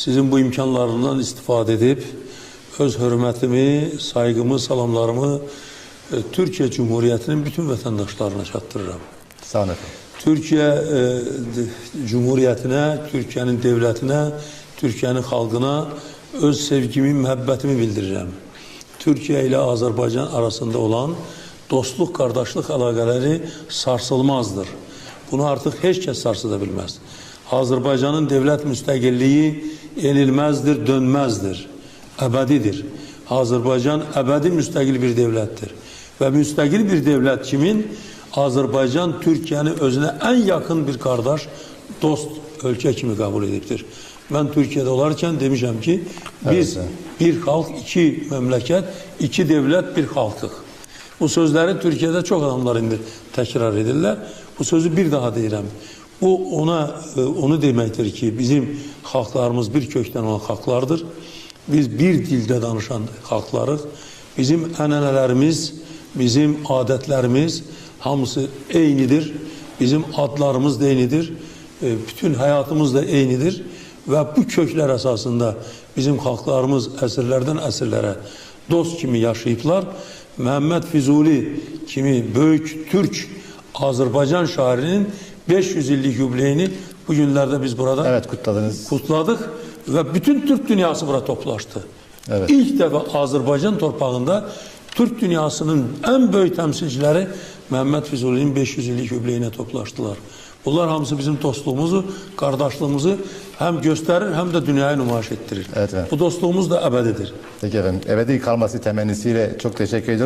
sizin bu imkanlarından istifade edip öz hürmetimi, saygımı, salamlarımı Türkiye Cumhuriyeti'nin bütün vatandaşlarına çatdırıram. Sağ olun efendim. Türkiye Cumhuriyeti'ne, Türkiye'nin devletine, Türkiye'nin halkına öz sevgimi, məhəbbətimi bildirirəm. Türkiye ile Azerbaycan arasında olan dostluk, kardeşlik əlaqələri sarsılmazdır. Bunu artıq heç kəs sarsıda bilməz. Azerbaycanın devlet müstəqilliyi yenilmezdir, dönmezdir, ebedidir. Azerbaycan ebedi müstəqil bir devlettir. Ve müstəqil bir devlet kimin? Azerbaycan Türkiye'nin özüne en yakın bir kardeş, dost ölkə kimi kabul edibdir. Ben Türkiye'de olarken demişim ki biz bir halk, iki memleket, iki devlet, bir halkıq. Bu sözleri Türkiye'de çok adamlar indi tekrar edirlər. Bu sözü bir daha deyirəm. Bu onu demektir ki bizim halklarımız bir kökten olan halklardır. Biz bir dilde danışan halklarıq. Bizim ənənələrimiz, bizim adetlerimiz hamısı eynidir. Bizim adlarımız da eynidir. Bütün hayatımız da eynidir. Ve bu kökler esasında bizim halklarımız əsrlərdən əsrlərə dost kimi yaşayıblar. Məhəmməd Füzuli kimi böyük Türk Azerbaycan şairinin 500 illik yubileyini bu günlerde biz burada kutladık ve bütün Türk dünyası burada toplaştı. Evet. İlk defa Azerbaycan torpağında Türk dünyasının en büyük temsilcileri Məhəmməd Füzuli'nin 500 illik yubileyine toplaştılar. Bunlar hamısı bizim dostluğumuzu, kardeşliğimizi hem gösterir hem de dünyaya nümayiş ettirir. Evet, evet. Bu dostluğumuz da ebedidir. Peki efendim. Ebedi kalması temennisiyle çok teşekkür ediyorum.